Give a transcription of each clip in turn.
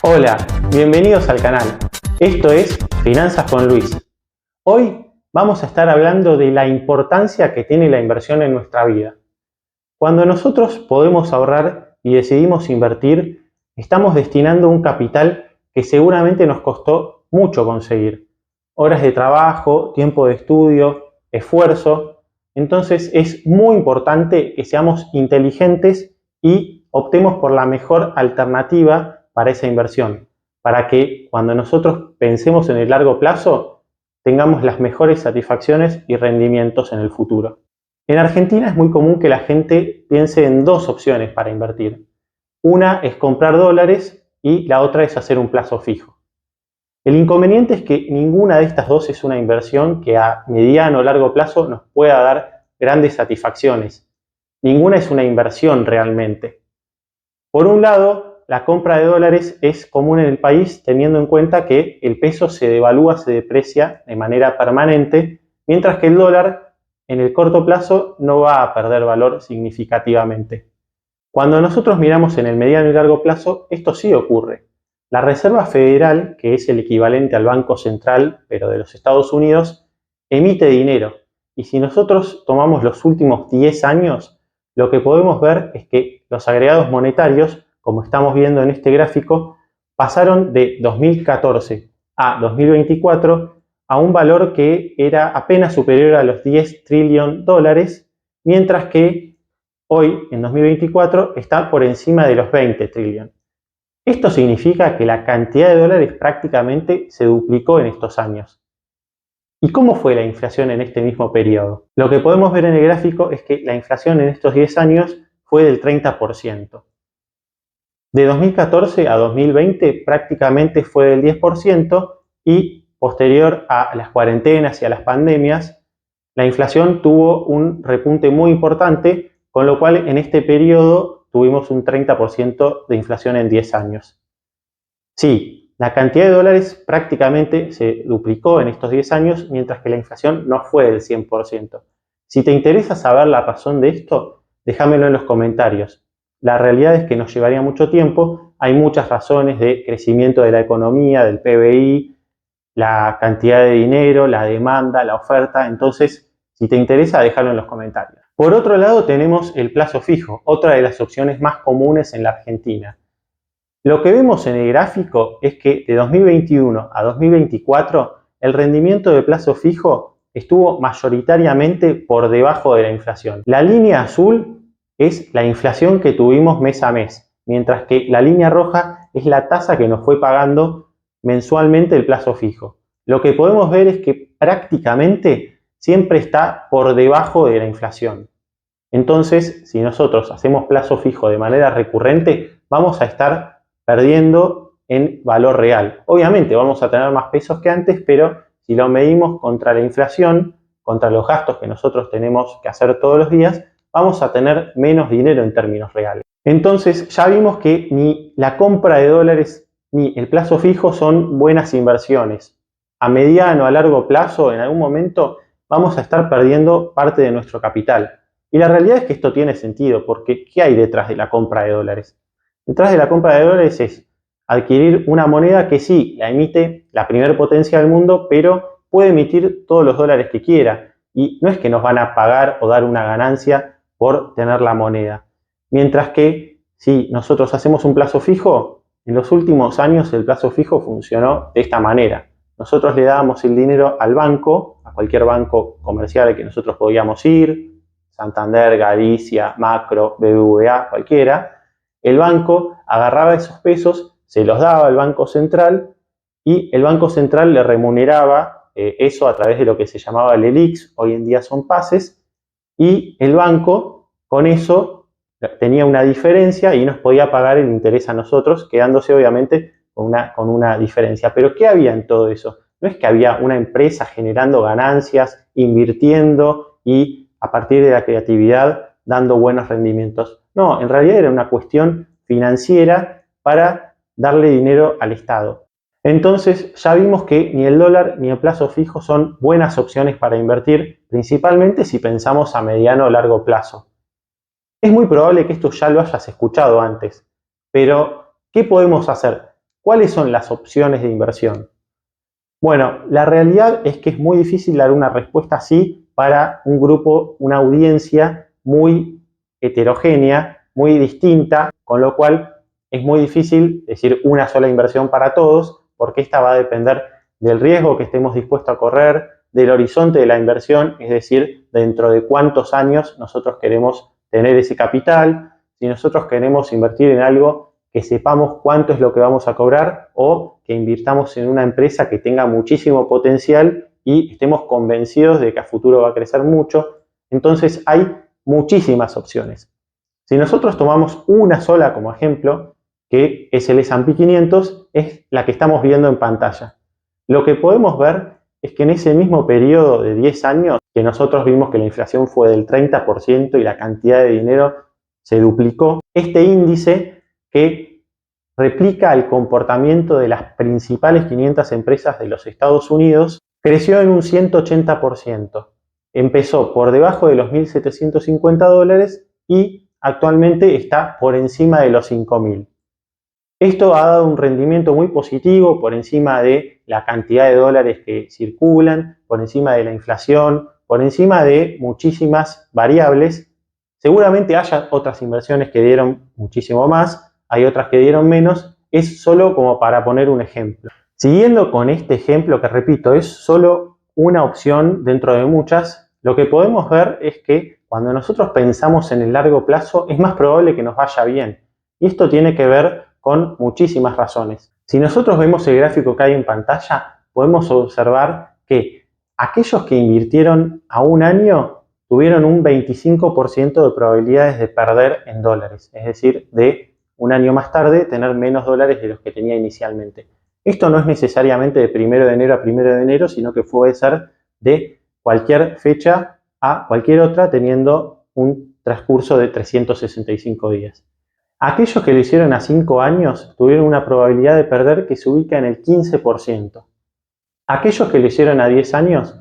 Hola, bienvenidos al canal. Esto es Finanzas con Luis. Hoy vamos a estar hablando de la importancia que tiene la inversión en nuestra vida. Cuando nosotros podemos ahorrar y decidimos invertir, estamos destinando un capital que seguramente nos costó mucho conseguir. Horas de trabajo, tiempo de estudio, esfuerzo. Entonces es muy importante que seamos inteligentes y optemos por la mejor alternativa para esa inversión, para que cuando nosotros pensemos en el largo plazo tengamos las mejores satisfacciones y rendimientos en el futuro. En Argentina es muy común que la gente piense en dos opciones para invertir. Una es comprar dólares y la otra es hacer un plazo fijo. El inconveniente es que ninguna de estas dos es una inversión que a mediano o largo plazo nos pueda dar grandes satisfacciones. Ninguna es una inversión realmente. Por un lado, la compra de dólares es común en el país teniendo en cuenta que el peso se devalúa, se deprecia de manera permanente, mientras que el dólar en el corto plazo no va a perder valor significativamente. Cuando nosotros miramos en el mediano y largo plazo, esto sí ocurre. La Reserva Federal, que es el equivalente al Banco Central, pero de los Estados Unidos, emite dinero. Y si nosotros tomamos los últimos 10 años, lo que podemos ver es que los agregados monetarios, como estamos viendo en este gráfico, pasaron de 2014 a 2024 a un valor que era apenas superior a los 10 trillones de dólares, mientras que hoy, en 2024, está por encima de los 20 trillones. Esto significa que la cantidad de dólares prácticamente se duplicó en estos años. ¿Y cómo fue la inflación en este mismo periodo? Lo que podemos ver en el gráfico es que la inflación en estos 10 años fue del 30%. De 2014 a 2020 prácticamente fue del 10% y posterior a las cuarentenas y a las pandemias, la inflación tuvo un repunte muy importante, con lo cual en este periodo tuvimos un 30% de inflación en 10 años. Sí, la cantidad de dólares prácticamente se duplicó en estos 10 años, mientras que la inflación no fue del 100%. Si te interesa saber la razón de esto, déjamelo en los comentarios. La realidad es que nos llevaría mucho tiempo, hay muchas razones de crecimiento de la economía, del PBI, la cantidad de dinero, la demanda, la oferta, entonces si te interesa déjalo en los comentarios. Por otro lado tenemos el plazo fijo, otra de las opciones más comunes en la Argentina. Lo que vemos en el gráfico es que de 2021 a 2024 el rendimiento de plazo fijo estuvo mayoritariamente por debajo de la inflación. La línea azul es la inflación que tuvimos mes a mes, mientras que la línea roja es la tasa que nos fue pagando mensualmente el plazo fijo. Lo que podemos ver es que prácticamente siempre está por debajo de la inflación. Entonces, si nosotros hacemos plazo fijo de manera recurrente, vamos a estar perdiendo en valor real. Obviamente vamos a tener más pesos que antes, pero si lo medimos contra la inflación, contra los gastos que nosotros tenemos que hacer todos los días, vamos a tener menos dinero en términos reales. Entonces ya vimos que ni la compra de dólares ni el plazo fijo son buenas inversiones. A mediano, a largo plazo, en algún momento vamos a estar perdiendo parte de nuestro capital. Y la realidad es que esto tiene sentido, porque ¿qué hay detrás de la compra de dólares? Detrás de la compra de dólares es adquirir una moneda que sí, la emite la primera potencia del mundo, pero puede emitir todos los dólares que quiera. Y no es que nos van a pagar o dar una ganancia por tener la moneda. Mientras que si nosotros hacemos un plazo fijo, en los últimos años el plazo fijo funcionó de esta manera. Nosotros le dábamos el dinero al banco, a cualquier banco comercial al que nosotros podíamos ir, Santander, Galicia, Macro, BBVA, cualquiera. El banco agarraba esos pesos, se los daba al Banco Central y el Banco Central le remuneraba eso a través de lo que se llamaba el ELIX, hoy en día son pases, y el banco con eso tenía una diferencia y nos podía pagar el interés a nosotros, quedándose obviamente con una diferencia. Pero ¿qué había en todo eso? No es que había una empresa generando ganancias, invirtiendo y a partir de la creatividad dando buenos rendimientos. No, en realidad era una cuestión financiera para darle dinero al Estado. Entonces ya vimos que ni el dólar ni el plazo fijo son buenas opciones para invertir, principalmente si pensamos a mediano o largo plazo. Es muy probable que esto ya lo hayas escuchado antes, pero ¿qué podemos hacer? ¿Cuáles son las opciones de inversión? Bueno, la realidad es que es muy difícil dar una respuesta así para un grupo, una audiencia muy heterogénea, muy distinta, con lo cual es muy difícil decir una sola inversión para todos, porque esta va a depender del riesgo que estemos dispuestos a correr, del horizonte de la inversión, es decir, dentro de cuántos años nosotros queremos tener ese capital, si nosotros queremos invertir en algo que sepamos cuánto es lo que vamos a cobrar o que invirtamos en una empresa que tenga muchísimo potencial y estemos convencidos de que a futuro va a crecer mucho. Entonces hay muchísimas opciones. Si nosotros tomamos una sola como ejemplo, que es el S&P 500, es la que estamos viendo en pantalla. Lo que podemos ver es que en ese mismo periodo de 10 años, que nosotros vimos que la inflación fue del 30% y la cantidad de dinero se duplicó, este índice que replica el comportamiento de las principales 500 empresas de los Estados Unidos, creció en un 180%. Empezó por debajo de los $1.750 y actualmente está por encima de los 5.000. Esto ha dado un rendimiento muy positivo por encima de la cantidad de dólares que circulan, por encima de la inflación, por encima de muchísimas variables. Seguramente haya otras inversiones que dieron muchísimo más, hay otras que dieron menos, es solo como para poner un ejemplo. Siguiendo con este ejemplo que repito, es solo una opción dentro de muchas, lo que podemos ver es que cuando nosotros pensamos en el largo plazo es más probable que nos vaya bien. Y esto tiene que ver con muchísimas razones. Si nosotros vemos el gráfico que hay en pantalla, podemos observar que aquellos que invirtieron a un año tuvieron un 25% de probabilidades de perder en dólares, es decir, de un año más tarde tener menos dólares de los que tenía inicialmente. Esto no es necesariamente de 1 de enero a 1 de enero, sino que puede ser de cualquier fecha a cualquier otra teniendo un transcurso de 365 días. Aquellos que lo hicieron a 5 años tuvieron una probabilidad de perder que se ubica en el 15%. Aquellos que lo hicieron a 10 años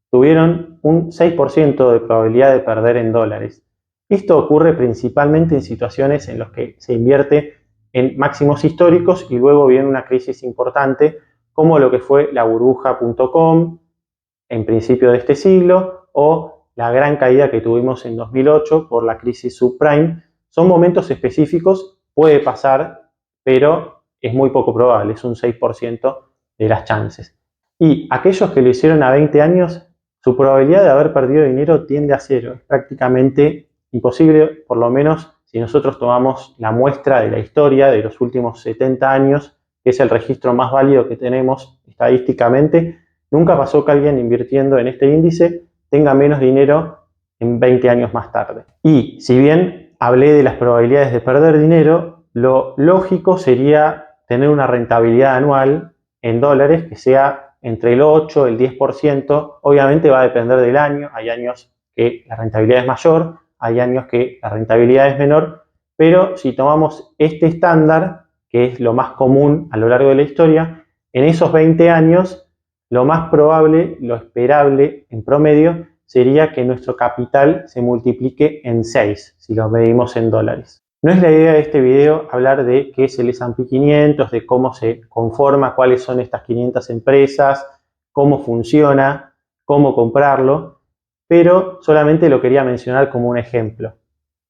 tuvieron un 6% de probabilidad de perder en dólares. Esto ocurre principalmente en situaciones en las que se invierte en máximos históricos y luego viene una crisis importante, como lo que fue la burbuja.com en principio de este siglo o la gran caída que tuvimos en 2008 por la crisis subprime. Son momentos específicos, puede pasar, pero es muy poco probable, es un 6% de las chances. Y aquellos que lo hicieron a 20 años, su probabilidad de haber perdido dinero tiende a cero, es prácticamente imposible, por lo menos si nosotros tomamos la muestra de la historia de los últimos 70 años, que es el registro más válido que tenemos estadísticamente. Nunca pasó que alguien invirtiendo en este índice tenga menos dinero en 20 años más tarde. Y si bien hablé de las probabilidades de perder dinero, lo lógico sería tener una rentabilidad anual en dólares que sea entre el 8 y el 10%. Obviamente va a depender del año. Hay años que la rentabilidad es mayor, hay años que la rentabilidad es menor, pero si tomamos este estándar, que es lo más común a lo largo de la historia, en esos 20 años, lo más probable, lo esperable en promedio, sería que nuestro capital se multiplique en 6, si lo medimos en dólares. No es la idea de este video hablar de qué es el S&P 500, de cómo se conforma, cuáles son estas 500 empresas, cómo funciona, cómo comprarlo, pero solamente lo quería mencionar como un ejemplo.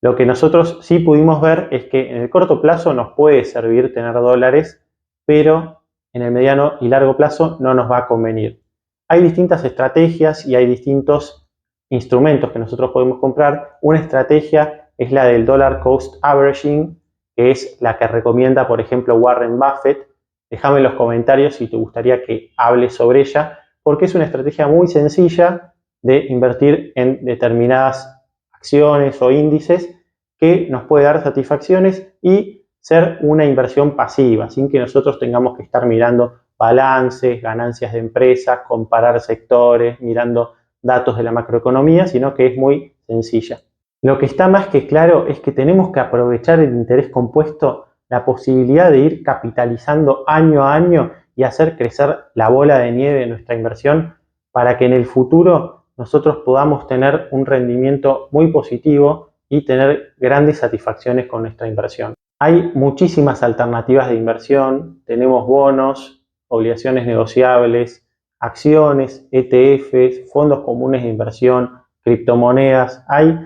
Lo que nosotros sí pudimos ver es que en el corto plazo nos puede servir tener dólares, pero en el mediano y largo plazo no nos va a convenir. Hay distintas estrategias y hay distintos instrumentos que nosotros podemos comprar. Una estrategia es la del Dollar Cost Averaging, que es la que recomienda, por ejemplo, Warren Buffett. Déjame en los comentarios si te gustaría que hable sobre ella, porque es una estrategia muy sencilla de invertir en determinadas acciones o índices que nos puede dar satisfacciones y ser una inversión pasiva, sin que nosotros tengamos que estar mirando balances, ganancias de empresas, comparar sectores, mirando datos de la macroeconomía, sino que es muy sencilla. Lo que está más que claro es que tenemos que aprovechar el interés compuesto, la posibilidad de ir capitalizando año a año y hacer crecer la bola de nieve de nuestra inversión para que en el futuro nosotros podamos tener un rendimiento muy positivo y tener grandes satisfacciones con nuestra inversión. Hay muchísimas alternativas de inversión, tenemos bonos, obligaciones negociables, acciones, ETFs, fondos comunes de inversión, criptomonedas, hay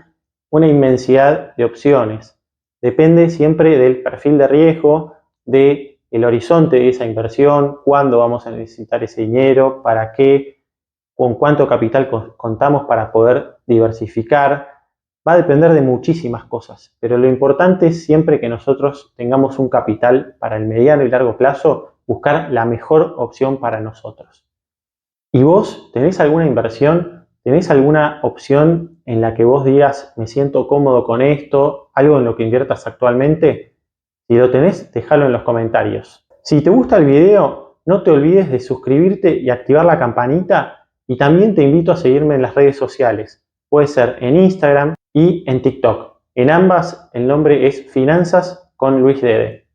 una inmensidad de opciones. Depende siempre del perfil de riesgo, del horizonte de esa inversión, cuándo vamos a necesitar ese dinero, para qué, con cuánto capital contamos para poder diversificar. Va a depender de muchísimas cosas, pero lo importante es siempre que nosotros tengamos un capital para el mediano y largo plazo, buscar la mejor opción para nosotros. ¿Y vos tenés alguna inversión? ¿Tenés alguna opción en la que vos digas, me siento cómodo con esto? ¿Algo en lo que inviertas actualmente? Si lo tenés, déjalo en los comentarios. Si te gusta el video, no te olvides de suscribirte y activar la campanita. Y también te invito a seguirme en las redes sociales. Puede ser en Instagram y en TikTok. En ambas el nombre es Finanzas con Luis Dede.